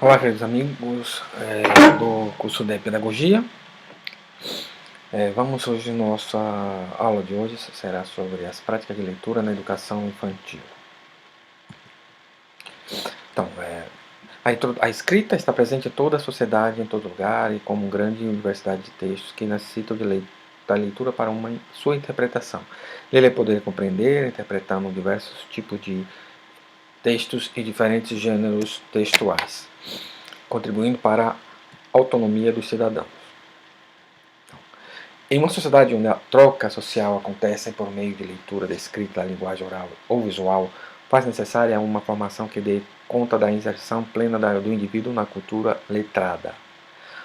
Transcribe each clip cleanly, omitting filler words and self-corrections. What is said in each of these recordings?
Olá, queridos amigos do curso de Pedagogia. Vamos hoje, nossa aula de hoje será sobre as práticas de leitura na educação infantil. Então, a escrita está presente em toda a sociedade, em todo lugar, e como grande universidade de textos que necessitam da leitura para sua interpretação. Ler é poder compreender, interpretando diversos tipos de textos e diferentes gêneros textuais, contribuindo para a autonomia dos cidadãos. Em uma sociedade onde a troca social acontece por meio de leitura, da escrita, da linguagem oral ou visual, faz necessária uma formação que dê conta da inserção plena do indivíduo na cultura letrada.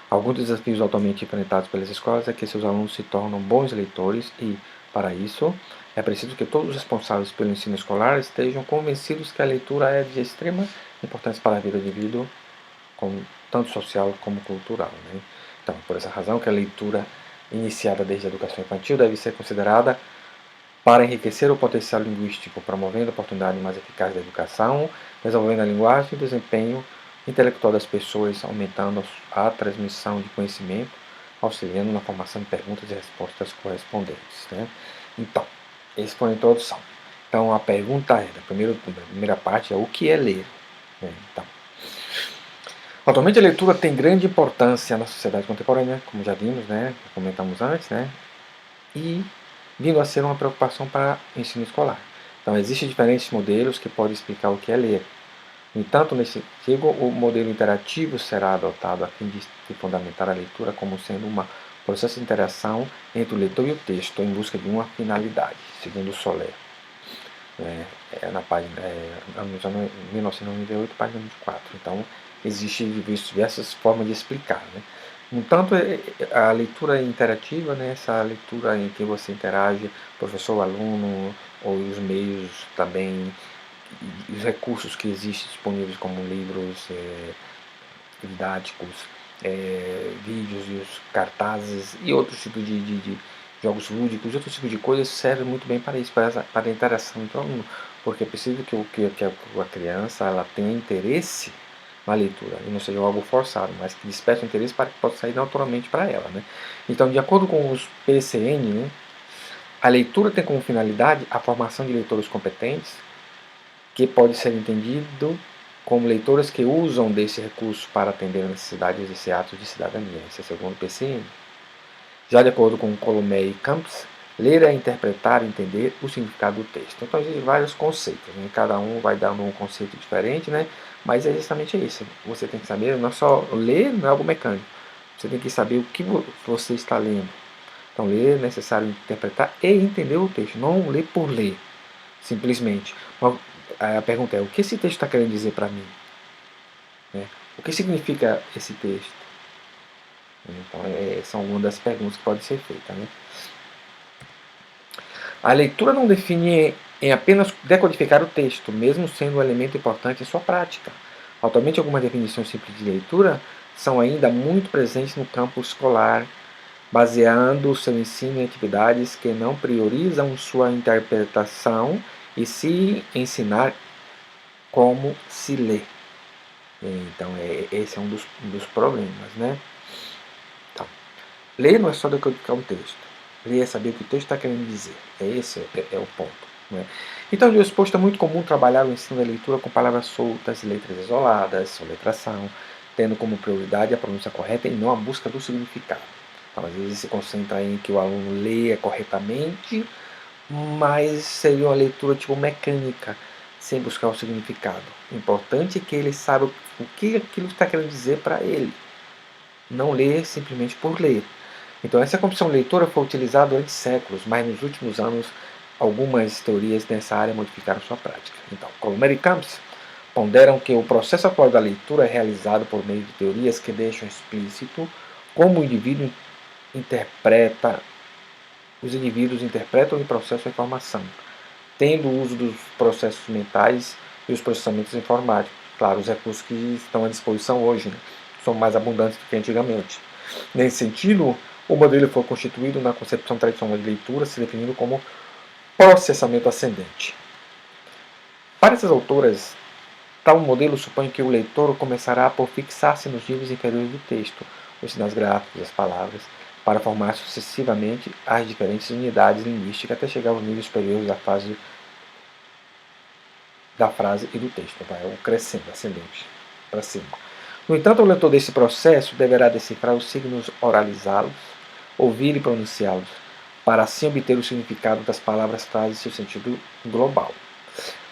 Alguns dos desafios atualmente enfrentados pelas escolas é que seus alunos se tornam bons leitores e, para isso, é preciso que todos os responsáveis pelo ensino escolar estejam convencidos que a leitura é de extrema importância para a vida do indivíduo, tanto social como cultural. Então, por essa razão que a leitura iniciada desde a educação infantil deve ser considerada para enriquecer o potencial linguístico, promovendo a oportunidade mais eficaz da educação, desenvolvendo a linguagem e o desempenho intelectual das pessoas, aumentando a transmissão de conhecimento, auxiliando na formação de perguntas e respostas correspondentes. Então, essa foi a introdução. Então, a pergunta da primeira parte é: o que é ler? Então, atualmente a leitura tem grande importância na sociedade contemporânea, como já vimos, comentamos antes, e vindo a ser uma preocupação para o ensino escolar. Então, existem diferentes modelos que podem explicar o que é ler. No entanto, nesse artigo, o modelo interativo será adotado a fim de fundamentar a leitura como sendo um processo de interação entre o leitor e o texto em busca de uma finalidade, segundo Soler. Na página, anos 1998, página 24. Então, existem diversas formas de explicar. No entanto, a leitura interativa, essa leitura em que você interage, professor, aluno, ou os meios também, os recursos que existem disponíveis como livros didáticos, vídeos e os cartazes e outros tipos de jogos lúdicos, outros tipos de coisas servem muito bem para isso, para a interação entre o aluno, porque é preciso que a criança ela tenha interesse na leitura, e não seja algo forçado, mas que desperte o interesse para que possa sair naturalmente para ela. Então, de acordo com os PCN, a leitura tem como finalidade a formação de leitores competentes, que pode ser entendido como leitores que usam desse recurso para atender a necessidade de exercer atos de cidadania. Esse é segundo o PCN. Já de acordo com Colomé e Camps, ler é interpretar e entender o significado do texto. Então, existem vários conceitos, cada um vai dando um conceito diferente, mas é justamente isso. Você tem que saber, não é só ler, não é algo mecânico. Você tem que saber o que você está lendo. Então, ler é necessário interpretar e entender o texto, não ler por ler, simplesmente. A pergunta é: o que esse texto está querendo dizer para mim? O que significa esse texto? Então, são algumas das perguntas que podem ser feitas. A leitura não define em apenas decodificar o texto, mesmo sendo um elemento importante em sua prática. Atualmente, algumas definições simples de leitura são ainda muito presentes no campo escolar, baseando seu ensino em atividades que não priorizam sua interpretação e se ensinar como se lê. Então, esse é um dos problemas. Então, ler não é só decodificar um texto. Ler é saber o que o texto está querendo dizer. Esse é o ponto. Então, de exposto, é muito comum trabalhar o ensino da leitura com palavras soltas, letras isoladas, soletração, tendo como prioridade a pronúncia correta e não a busca do significado. Então, às vezes se concentra em que o aluno leia corretamente, mas seria uma leitura tipo mecânica, sem buscar o significado. O importante é que ele saiba o que aquilo está querendo dizer para ele. Não ler simplesmente por ler. Então, essa compulsão leitora foi utilizada durante séculos, mas nos últimos anos algumas teorias nessa área modificaram sua prática. Então, Colomé e Camps ponderam que o processo atual da leitura é realizado por meio de teorias que deixam explícito como o indivíduo interpreta, os indivíduos interpretam e processam a informação, tendo o uso dos processos mentais e os processamentos informáticos. Claro, os recursos que estão à disposição hoje são mais abundantes do que antigamente. Nesse sentido, o modelo foi constituído na concepção tradicional de leitura, se definindo como processamento ascendente. Para essas autoras, Tal modelo supõe que o leitor começará por fixar-se nos níveis inferiores do texto, os sinais gráficos, as palavras, para formar sucessivamente as diferentes unidades linguísticas até chegar aos níveis superiores da frase e do texto. Vai o crescendo, ascendente, para cima. No entanto, o leitor desse processo deverá decifrar os signos, oralizá-los, ouvir e pronunciá-los, para assim obter o significado das palavras, frases e seu sentido global.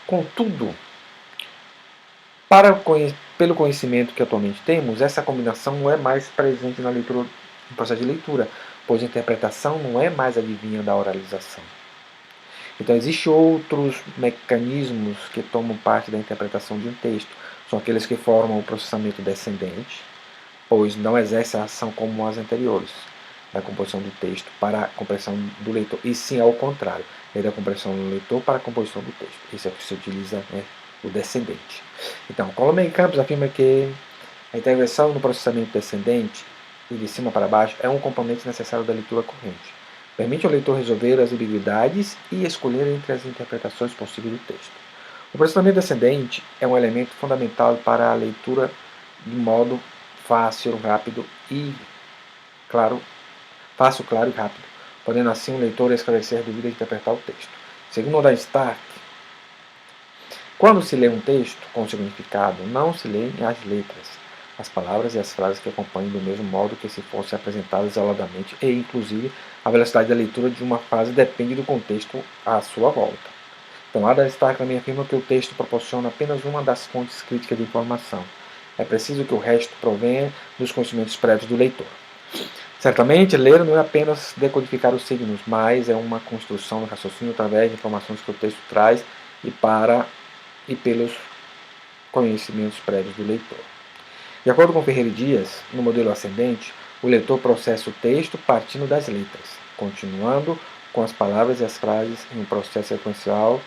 Contudo, pelo conhecimento que atualmente temos, essa combinação não é mais presente no processo de leitura, pois a interpretação não é mais adivinha da oralização. Então, existem outros mecanismos que tomam parte da interpretação de um texto. São aqueles que formam o processamento descendente, pois não exerce a ação como as anteriores, da composição do texto para a compreensão do leitor, e sim ao contrário, é da compreensão do leitor para a composição do texto. Isso é o que se utiliza, o descendente. Então, Coleman e Campos afirma que a intervenção no processamento descendente e de cima para baixo é um componente necessário da leitura corrente. Permite ao leitor resolver as ambiguidades e escolher entre as interpretações possíveis do texto. O processamento descendente é um elemento fundamental para a leitura de modo fácil, rápido e claro, claro e rápido, podendo assim o leitor esclarecer dúvidas e interpretar o texto. Segundo Odin Stark, quando se lê um texto com significado, não se lê as letras, as palavras e as frases que acompanham do mesmo modo que se fossem apresentadas isoladamente, e inclusive a velocidade da leitura de uma frase depende do contexto à sua volta. Então, Adam Stark também afirma que o texto proporciona apenas uma das fontes críticas de informação. É preciso que o resto provenha dos conhecimentos prévios do leitor. Certamente, ler não é apenas decodificar os signos, mas é uma construção do raciocínio através de informações que o texto traz e pelos conhecimentos prévios do leitor. De acordo com Ferreira e Dias, no modelo ascendente, o leitor processa o texto partindo das letras, continuando com as palavras e as frases em um processo sequencial,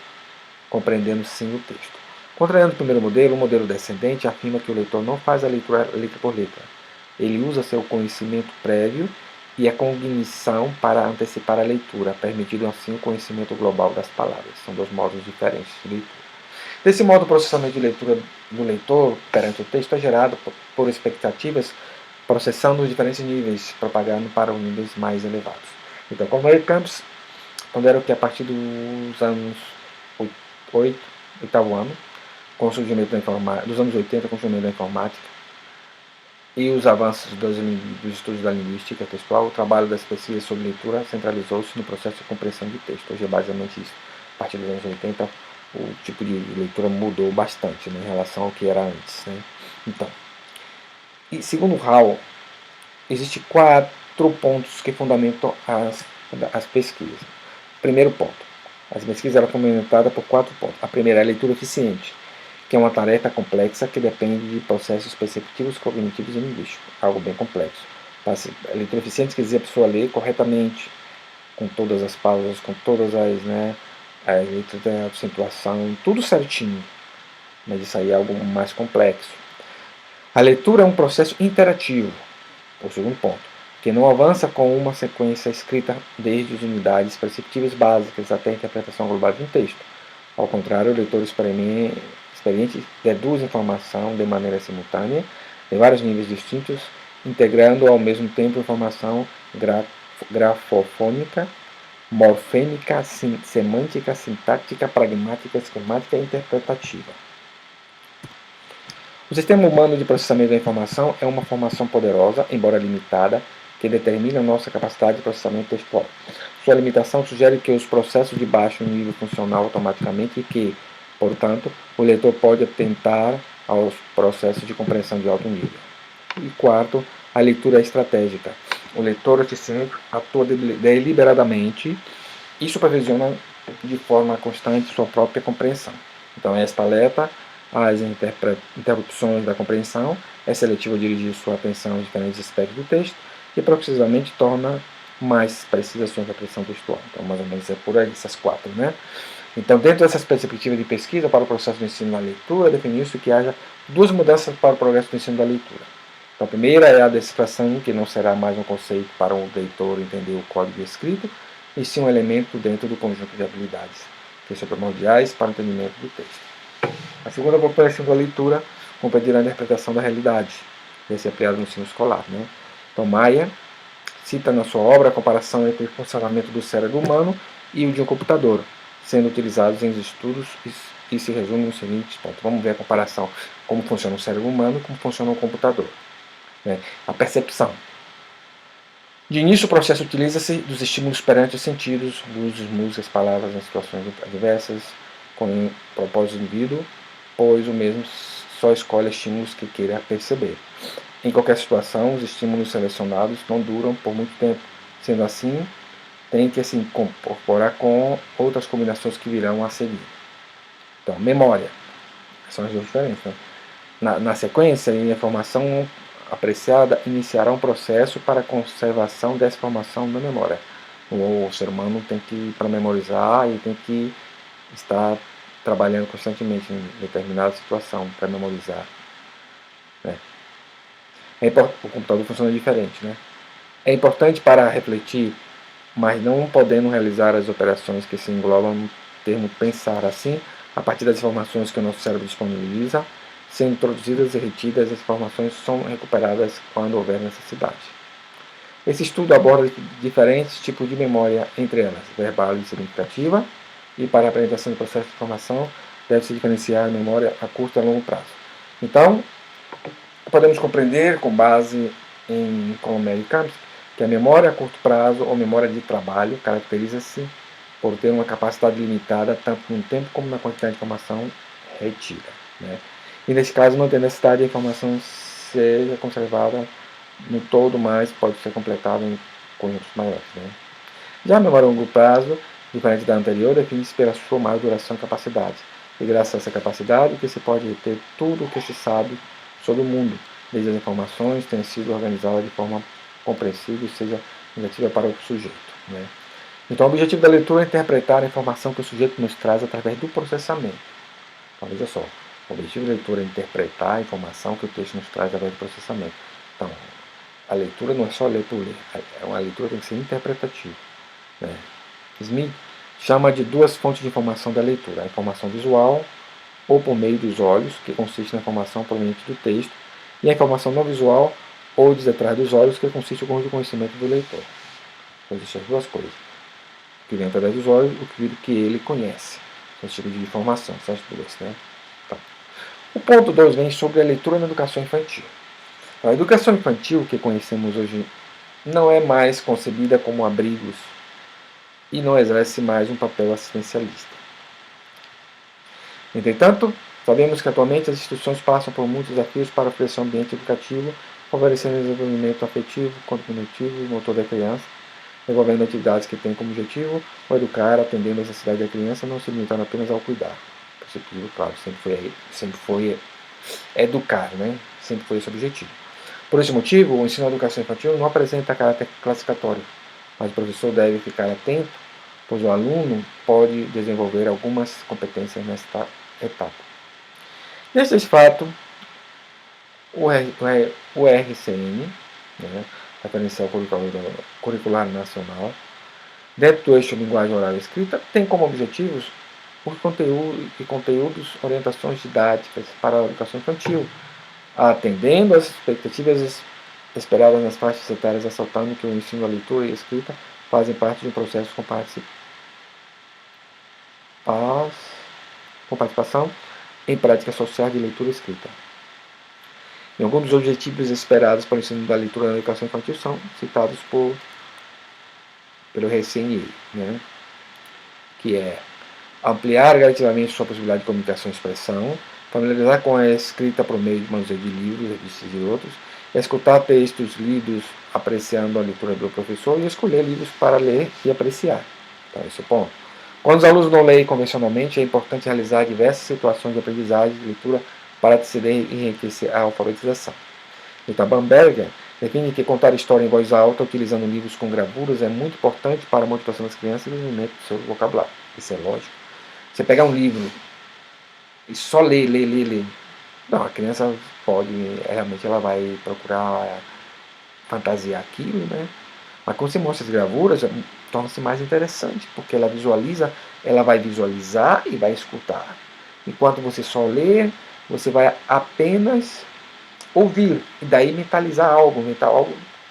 compreendendo sim o texto. Contrariando o primeiro modelo, o modelo descendente afirma que o leitor não faz a leitura letra por letra. Ele usa seu conhecimento prévio e a cognição para antecipar a leitura, permitindo assim o conhecimento global das palavras. São dois modos diferentes de leitura. Desse modo, o processamento de leitura do leitor perante o texto é gerado por expectativas, processando os diferentes níveis, propagando para os níveis mais elevados. Então, Coleman e Campos ponderam que a partir dos anos 8º ano, com o surgimento dos anos 80, com o surgimento da informática e os avanços dos estudos da linguística textual, o trabalho das pesquisas sobre leitura centralizou-se no processo de compreensão de texto. Hoje é basicamente isso. A partir dos anos 80, o tipo de leitura mudou bastante, né, em relação ao que era antes. Né? Então, e segundo Hall, existem 4 pontos que fundamentam as pesquisas. Primeiro ponto. As pesquisas eram fundamentadas por 4 pontos. A primeira é a leitura eficiente, que é uma tarefa complexa que depende de processos perceptivos, cognitivos e linguísticos. Algo bem complexo. A leitura eficiente quer dizer a pessoa ler corretamente, com todas as pausas, com todas as letras de acentuação, tudo certinho. Mas isso aí é algo mais complexo. A leitura é um processo interativo, o segundo ponto, que não avança com uma sequência escrita desde as unidades perceptivas básicas até a interpretação global de um texto. Ao contrário, o leitor experiente deduz informação de maneira simultânea, de vários níveis distintos, integrando ao mesmo tempo informação grafofônica, morfêmica, semântica, sintática, pragmática, esquemática e interpretativa. O sistema humano de processamento da informação é uma formação poderosa, embora limitada, que determina a nossa capacidade de processamento textual. Sua limitação sugere que os processos de baixo nível funcionam automaticamente e que, portanto, o leitor pode atentar aos processos de compreensão de alto nível. E quarto, a leitura estratégica. O leitor eficiente atua deliberadamente e supervisiona de forma constante sua própria compreensão. Então, esta alerta às interrupções da compreensão, é seletivo ao dirigir sua atenção aos diferentes aspectos do texto e progressivamente torna mais precisa a sua interpretação textual. Então, mais ou menos é por aí, essas 4, né? Então, dentro dessas perspectivas de pesquisa para o processo de ensino da leitura, definiu-se que haja 2 mudanças para o progresso do ensino da leitura. Então, a primeira é a decifração, que não será mais um conceito para o leitor entender o código escrito, e sim um elemento dentro do conjunto de habilidades, que são primordiais para o entendimento do texto. A segunda compreensão da leitura compreende a interpretação da realidade, esse é aplicado no ensino escolar. Né? Então, Maia cita na sua obra a comparação entre o funcionamento do cérebro humano e o de um computador, sendo utilizados em estudos e se resume nos seguintes pontos. Vamos ver a comparação, como funciona o cérebro humano e como funciona o computador. Né? A percepção. De início, o processo utiliza-se dos estímulos perante os sentidos, luzes, músicas, palavras em situações adversas, com o propósito do indivíduo, pois o mesmo só escolhe estímulos que queira perceber. Em qualquer situação, os estímulos selecionados não duram por muito tempo. Sendo assim, tem que se incorporar com outras combinações que virão a seguir. Então, memória. São as duas diferenças. Né? Na sequência, a informação apreciada iniciará um processo para a conservação dessa informação na memória. O ser humano tem que, para memorizar, e tem que estar trabalhando constantemente em determinada situação para memorizar. Né? O computador funciona diferente. Né? É importante para refletir, mas não podendo realizar as operações que se englobam no termo pensar. Assim, a partir das informações que o nosso cérebro disponibiliza, sendo introduzidas e retidas, as informações são recuperadas quando houver necessidade. Esse estudo aborda diferentes tipos de memória, entre elas verbal e significativa, e para a apresentação do processo de informação deve-se diferenciar a memória a curto e a longo prazo. Então, podemos compreender, com base em Colomé e Campos, que a memória a curto prazo ou memória de trabalho caracteriza-se por ter uma capacidade limitada tanto no tempo como na quantidade de informação retida. Né? E nesse caso não tem necessidade de a informação seja conservada no todo, mas pode ser completada em conjuntos maiores. Né? Já a memória a longo prazo, diferente da anterior, define-se pela sua maior duração e capacidade. E graças a essa capacidade que se pode reter tudo o que se sabe sobre o mundo, desde as informações tenham sido organizadas de forma compreensível e seja negativa para o sujeito. Né? Então, o objetivo da leitura é interpretar a informação que o sujeito nos traz através do processamento. Então, veja só, o objetivo da leitura é interpretar a informação que o texto nos traz através do processamento. Então, a leitura não é só ler por ler, uma leitura tem que ser interpretativa. Né? Smith chama de duas fontes de informação da leitura: a informação visual, ou por meio dos olhos, que consiste na informação proveniente do texto, e a informação não visual, ou detrás dos olhos, que consiste no conjunto de conhecimento do leitor. Então, existem as duas coisas: o que vem através dos olhos, o que ele conhece. Esse tipo de informação, são as duas. Né? Então, o ponto 2 vem sobre a leitura na educação infantil. A educação infantil que conhecemos hoje não é mais concebida como abrigos e não exerce mais um papel assistencialista. Entretanto, sabemos que atualmente as instituições passam por muitos desafios para oferecer um ambiente educativo, favorecendo o desenvolvimento afetivo, cognitivo e motor da criança, desenvolvendo atividades que têm como objetivo o educar, atendendo às necessidades da criança, não se limitando apenas ao cuidar. O objetivo, claro, sempre foi educar, né? Sempre foi esse o objetivo. Por esse motivo, o ensino da educação infantil não apresenta caráter classificatório, mas o professor deve ficar atento, pois o aluno pode desenvolver algumas competências nesta etapa. Neste fato, o RCN, né, Referencial Curricular Nacional, dentro do eixo linguagem oral e escrita, tem como objetivos os conteúdos, orientações didáticas para a educação infantil, atendendo às expectativas esperadas nas faixas etárias, ressaltando que o ensino da leitura e escrita fazem parte de um processo com participação em práticas sociais de leitura e escrita. E alguns dos objetivos esperados para o ensino da leitura na educação infantil são citados pelo RCNI, né? Que é ampliar gradativamente sua possibilidade de comunicação e expressão, familiarizar com a escrita por meio de manuseio de livros, revistas e outros, escutar textos lidos apreciando a leitura do professor e escolher livros para ler e apreciar. Então, esse é o ponto. Quando os alunos não leem convencionalmente, é importante realizar diversas situações de aprendizagem de leitura para aceder e enriquecer a alfabetização. Então, Bamberger define que contar história em voz alta, utilizando livros com gravuras, é muito importante para a motivação das crianças e o desenvolvimento do seu vocabulário. Isso é lógico. Você pegar um livro e só ler. Não, a criança pode, realmente ela vai procurar fantasiar aquilo, né? Mas quando você mostra as gravuras, torna-se mais interessante, porque ela vai visualizar e vai escutar. Enquanto você só lê, você vai apenas ouvir e daí mentalizar algo,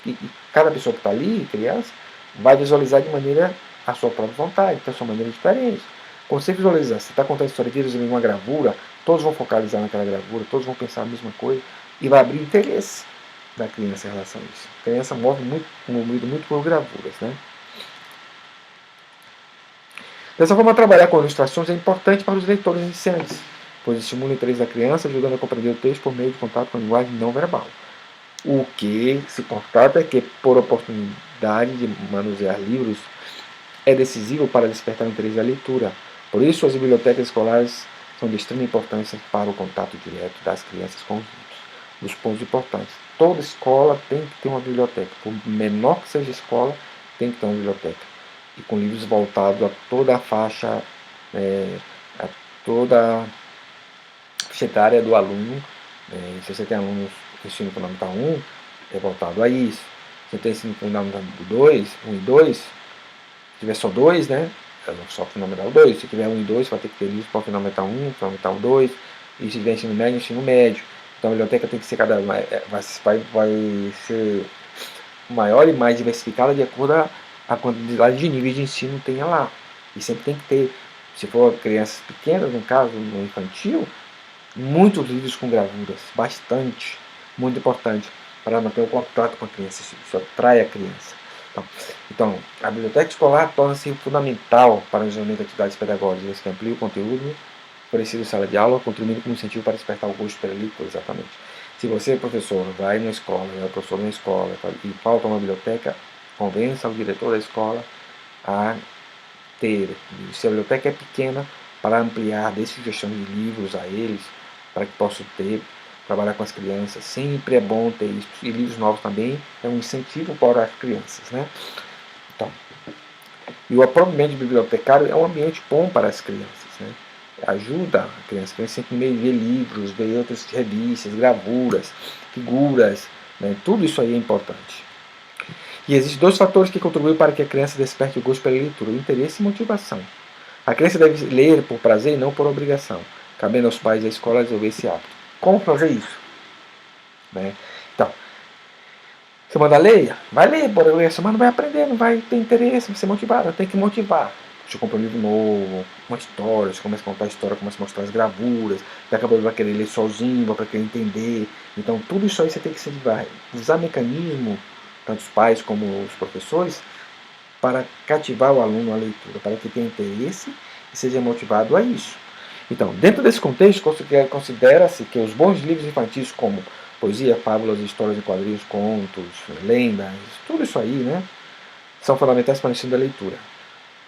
e cada pessoa que está ali, criança, vai visualizar de maneira a sua própria vontade, então, a sua maneira diferente. Quando você visualizar, você está contando a história de uma gravura, todos vão focalizar naquela gravura, todos vão pensar a mesma coisa e vai abrir interesse da criança em relação a isso. A criança movido muito por gravuras, né? Dessa forma, trabalhar com ilustrações é importante para os leitores iniciantes, pois estimula o interesse da criança, ajudando a compreender o texto por meio de contato com a linguagem não verbal. O que se constata é que, por oportunidade de manusear livros, é decisivo para despertar o interesse da leitura. Por isso, as bibliotecas escolares são de extrema importância para o contato direto das crianças com os livros. Dos pontos importantes. Toda escola tem que ter uma biblioteca. Por menor que seja a escola, tem que ter uma biblioteca. E com livros voltados a toda a faixa, a toda a faixa etária do aluno. Se você tem alunos do ensino fundamental 1, é voltado a isso. Se você tem ensino fundamental 2, 1 e 2, se tiver só 2, né? Só fundamental 2. Se tiver 1 e 2, vai ter que ter livros para o fundamental 1, fundamental 2. E se tiver ensino médio, ensino médio. Então a biblioteca tem que ser vai ser maior e mais diversificada de acordo a quantidade de níveis de ensino tenha lá. E sempre tem que ter, se for crianças pequenas, no caso, no infantil, muitos livros com gravuras, bastante, muito importante, para manter o contato com a criança, isso atrai a criança. Então, a biblioteca escolar torna-se fundamental para o desenvolvimento de atividades pedagógicas que ampliam o conteúdo oferecido em sala de aula, contribuindo como incentivo para despertar o gosto pela leitura, exatamente. Se você, professor, vai na escola, é professor na escola e falta uma biblioteca, convença o diretor da escola a ter. Se a biblioteca é pequena, para ampliar, dê sugestão de livros a eles, para que possam ter, trabalhar com as crianças. Sempre é bom ter isso. E livros novos também é um incentivo para as crianças, né? Então, e o próprio ambiente bibliotecário é um ambiente bom para as crianças, né? Ajuda a criança sempre ver livros, ver outras revistas, gravuras, figuras, né? Tudo isso aí é importante. E existem dois fatores que contribuem para que a criança desperte o gosto pela leitura: o interesse e motivação. A criança deve ler por prazer e não por obrigação, cabendo aos pais e à escola desenvolver esse hábito. Como fazer isso? Né? Então, você manda ler, vai ler por obrigação, mas não vai aprender, não vai ter interesse, vai ser motivado, tem que motivar. Você compra um livro novo, uma história, você começa a contar a história, começa a mostrar as gravuras, daqui a pouco ele vai querer ler sozinho, vai querer entender. Então, tudo isso aí você tem que incentivar. Usar mecanismo, tanto os pais como os professores, para cativar o aluno à leitura, para que tenha interesse e seja motivado a isso. Então, dentro desse contexto, considera-se que os bons livros infantis, como poesia, fábulas, histórias em quadrinhos, contos, lendas, tudo isso aí, né, são fundamentais para o ensino da leitura.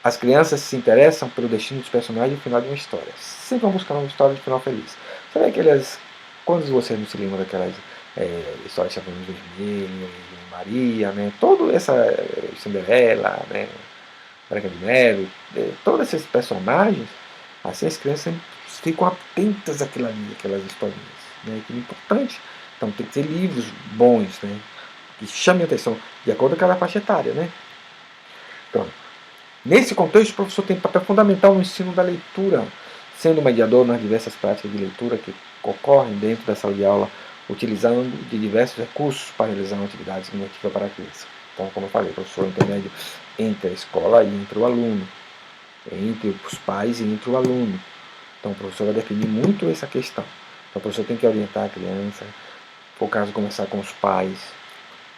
As crianças se interessam pelo destino dos personagens e o final de uma história. Sempre vão buscar uma história de final feliz. Sabe aquelas... Quantos de vocês não se lembram daquelas histórias de Chapeuzinho Vermelho, Maria, né? Toda essa Cinderela, né? Branca de Neve, todos esses personagens, assim as crianças ficam atentas àquelas historinhas, né? Que é importante. Então tem que ter livros bons, né? Que chamem a atenção de acordo com cada faixa etária, né? Então, nesse contexto, o professor tem um papel fundamental no ensino da leitura, sendo mediador nas diversas práticas de leitura que ocorrem dentro da sala de aula, utilizando de diversos recursos para realizar uma atividade significativa para a criança. Então, como eu falei, o professor é o intermédio entre a escola e entre o aluno, entre os pais e entre o aluno. Então, o professor vai definir muito essa questão. Então, o professor tem que orientar a criança, por caso conversar com os pais,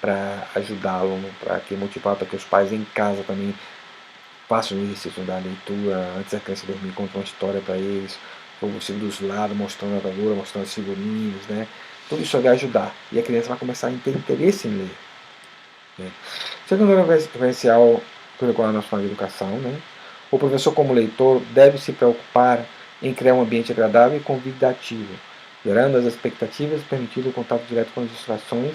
para ajudá-lo, para que motivar, para que os pais em casa também façam o exercício da leitura antes da criança dormir, conta uma história para eles, ou você dos lados, mostrando a gravura, mostrando as figurinhas, né? Tudo isso vai ajudar. E a criança vai começar a ter interesse em ler. Né? Segundo o referencial curricular na sua educação, né? O professor, como leitor, deve se preocupar em criar um ambiente agradável e convidativo, gerando as expectativas e permitindo o contato direto com as ilustrações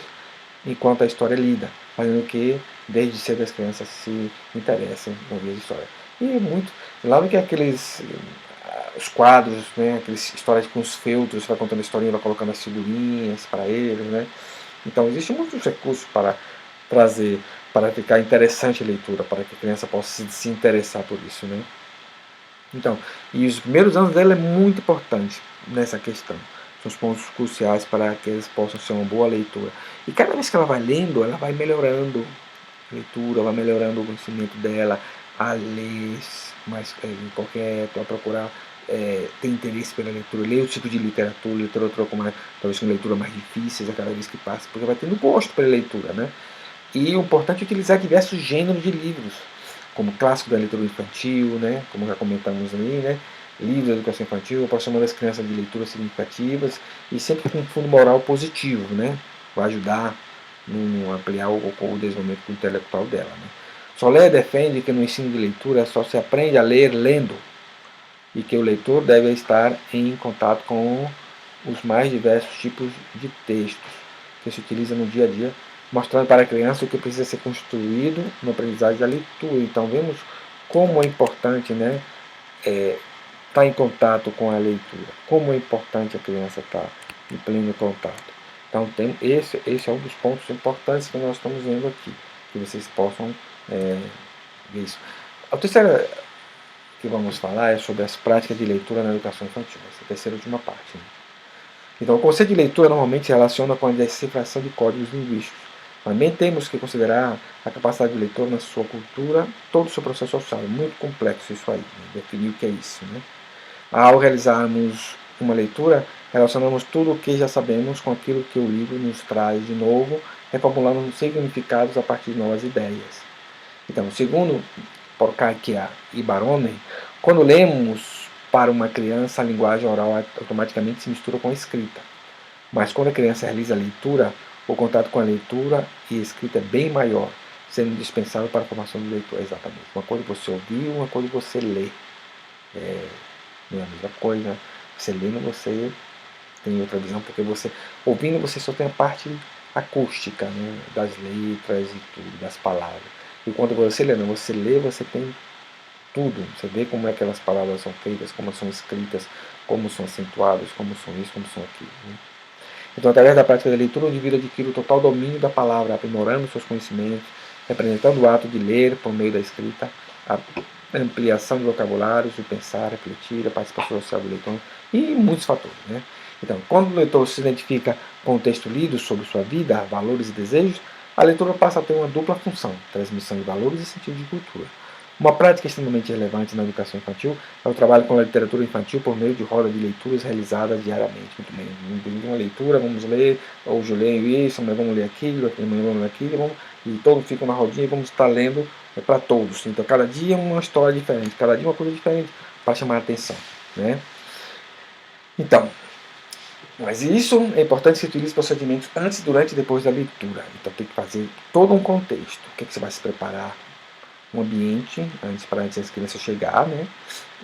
enquanto a história é lida, fazendo que desde cedo as crianças se interessem em ouvir a história. E muito, lá do que aqueles os quadros, né, aqueles histórias com os feltros, vai contando a historinha, vai colocando as figurinhas para eles, né? Então existem muitos recursos para trazer, para ficar interessante a leitura, para que a criança possa se interessar por isso, né? Então, e os primeiros anos dela é muito importante nessa questão. São os pontos cruciais para que eles possam ser uma boa leitura. E cada vez que ela vai lendo, ela vai melhorando a leitura, vai melhorando o conhecimento dela, a ler mais correto, a procurar ter interesse pela leitura, ler o tipo de literatura com talvez com leitura mais difíceis a cada vez que passa, porque vai tendo gosto pela leitura, né? E o importante é utilizar diversos gêneros de livros, como clássico da leitura infantil, né, como já comentamos ali, né, livros de educação infantil, aproximando as crianças de leituras significativas e sempre com um fundo moral positivo, né, vai ajudar no ampliar o desenvolvimento intelectual dela. Né. Solé defende que no ensino de leitura só se aprende a ler lendo e que o leitor deve estar em contato com os mais diversos tipos de textos que se utiliza no dia a dia, mostrando para a criança o que precisa ser construído no aprendizagem da leitura. Então vemos como é importante, né, estar em contato com a leitura, como é importante a criança estar em pleno contato. Então esse é um dos pontos importantes que nós estamos vendo aqui, que vocês possam ver isso. A terceira que vamos falar é sobre as práticas de leitura na educação infantil, essa é a terceira e última parte. Né? Então, o conceito de leitura normalmente se relaciona com a decifração de códigos linguísticos. Também temos que considerar a capacidade do leitor na sua cultura, todo o seu processo social. É muito complexo isso aí, né? Definir o que é isso. Né? Ao realizarmos uma leitura, relacionamos tudo o que já sabemos com aquilo que o livro nos traz de novo, reformulando significados a partir de novas ideias. Então, segundo Porcaria e Barone, quando lemos para uma criança, a linguagem oral automaticamente se mistura com a escrita. Mas quando a criança realiza a leitura, o contato com a leitura e a escrita é bem maior, sendo indispensável para a formação do leitor. Exatamente. Uma coisa você ouvir, uma coisa você lê. Não é a mesma coisa. Você lendo, você tem outra visão, porque você ouvindo, você só tem a parte acústica, né, das letras e tudo, das palavras. E quando você lê, você tem tudo. Você vê como é que aquelas palavras são feitas, como são escritas, como são acentuadas, como são isso, como são aquilo. Né? Então, através da prática da leitura, o indivíduo adquire o total domínio da palavra, aprimorando seus conhecimentos, representando o ato de ler por meio da escrita, a ampliação de vocabulários, de pensar, refletir, a participação social do leitor e muitos fatores. Né? Então, quando o leitor se identifica com o texto lido sobre sua vida, valores e desejos, a leitura passa a ter uma dupla função, transmissão de valores e sentido de cultura. Uma prática extremamente relevante na educação infantil é o trabalho com a literatura infantil por meio de roda de leituras realizadas diariamente. Muito bem, uma leitura, vamos ler, hoje eu leio isso, amanhã vamos ler aquilo, amanhã vamos ler aquilo, e todos ficam na rodinha e vamos estar lendo para todos. Então, cada dia uma história diferente, cada dia uma coisa diferente para chamar a atenção. Né? Então, mas isso é importante que você utilize procedimentos antes, durante e depois da leitura. Então, tem que fazer todo um contexto. O que, é que você vai se preparar? Um ambiente antes das crianças chegar, né?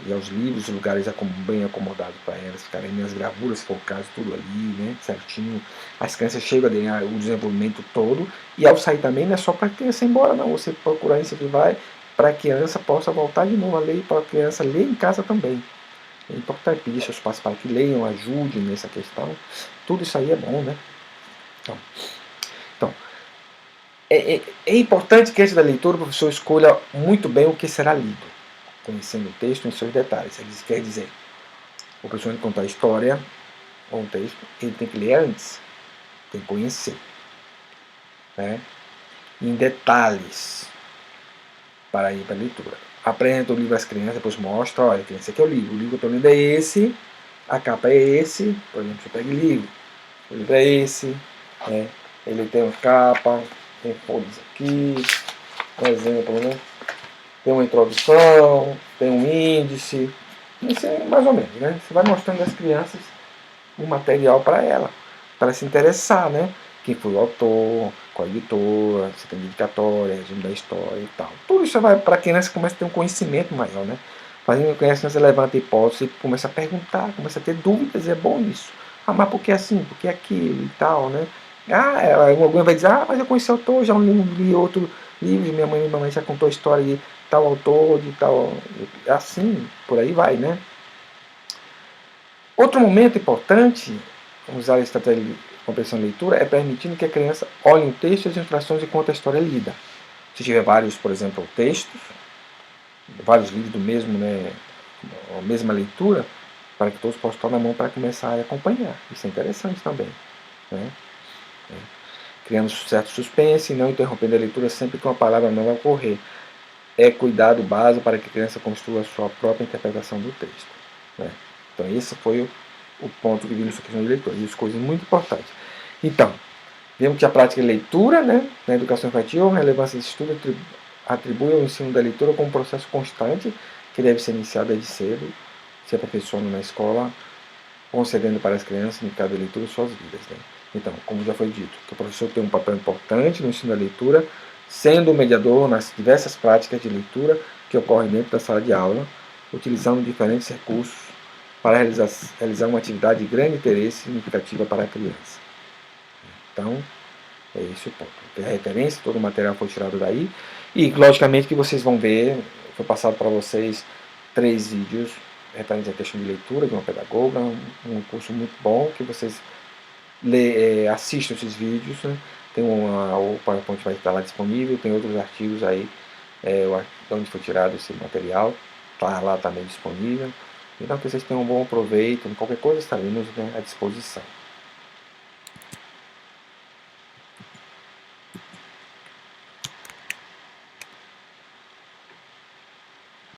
E aos livros, lugares bem acomodados para elas ficarem, as gravuras, se for o caso, tudo ali, né? Certinho. As crianças chegam a ganhar o desenvolvimento todo. E ao sair também não é só para a criança ir embora, não. Você procurar isso que vai para a criança possa voltar de novo a ler, para a criança ler em casa também. É importante pedir seus pais para que leiam, ajudem nessa questão. Tudo isso aí é bom, né? Então é importante que antes da leitura o professor escolha muito bem o que será lido, conhecendo o texto em seus detalhes. Isso quer dizer, o professor tem que contar a história ou um texto, ele tem que ler antes, tem que conhecer, né? Em detalhes para ir para a leitura. Apresenta o livro às crianças, depois mostra, olha, esse aqui é o livro que eu estou lendo é esse, a capa é esse, por exemplo, você pega o livro é esse, né? Ele tem uma capa, tem folhas aqui, por exemplo, né? Tem uma introdução, tem um índice, isso é mais ou menos, né? Você vai mostrando às crianças o material para ela se interessar, né? Quem foi o autor, qual a editora, se tem dedicatória, resumo da história e tal. Tudo isso vai para a criança começa a ter um conhecimento maior, né? Fazendo com que a criança levanta hipótese, começa a perguntar, começa a ter dúvidas, é bom isso. Ah, mas por que assim? Por que aquilo e tal, né? Ah, alguém vai dizer, ah, mas eu conheci o autor, já li outro livro, minha mãe já contou a história de tal autor, de tal. Assim, por aí vai, né? Outro momento importante, usar a estratégia de compreensão e leitura, é permitindo que a criança olhe o texto e as ilustrações enquanto a história é lida. Se tiver vários, por exemplo, textos, vários livros do mesmo, né, a mesma leitura, para que todos possam estar na mão para começar a acompanhar. Isso é interessante também, né? Criando certo suspense e não interrompendo a leitura sempre que uma palavra nova ocorrer. É cuidado básico para que a criança construa a sua própria interpretação do texto, né? Então esse foi o ponto que vimos na questão de leitura. Isso, coisas muito importantes. Então, vemos que a prática de leitura, né, na educação infantil, a relevância desse estudo atribui ao ensino da leitura como um processo constante que deve ser iniciado desde cedo, se aperfeiçoando na escola, concedendo para as crianças, no caso da leitura, suas vidas, né? Então, como já foi dito, que o professor tem um papel importante no ensino da leitura, sendo o mediador nas diversas práticas de leitura que ocorrem dentro da sala de aula, utilizando diferentes recursos para realizar uma atividade de grande interesse e significativa para a criança. Então, é esse o ponto. Tem a referência, todo o material foi tirado daí. E, logicamente, que vocês vão ver, foi passado para vocês 3 vídeos referentes à questão de leitura de uma pedagoga, um curso muito bom, que vocês assistam esses vídeos, né? Tem o PowerPoint vai estar lá disponível, tem outros artigos aí, de onde foi tirado esse material, está lá também disponível. Então que vocês tenham um bom proveito, qualquer coisa estaremos, né, à disposição.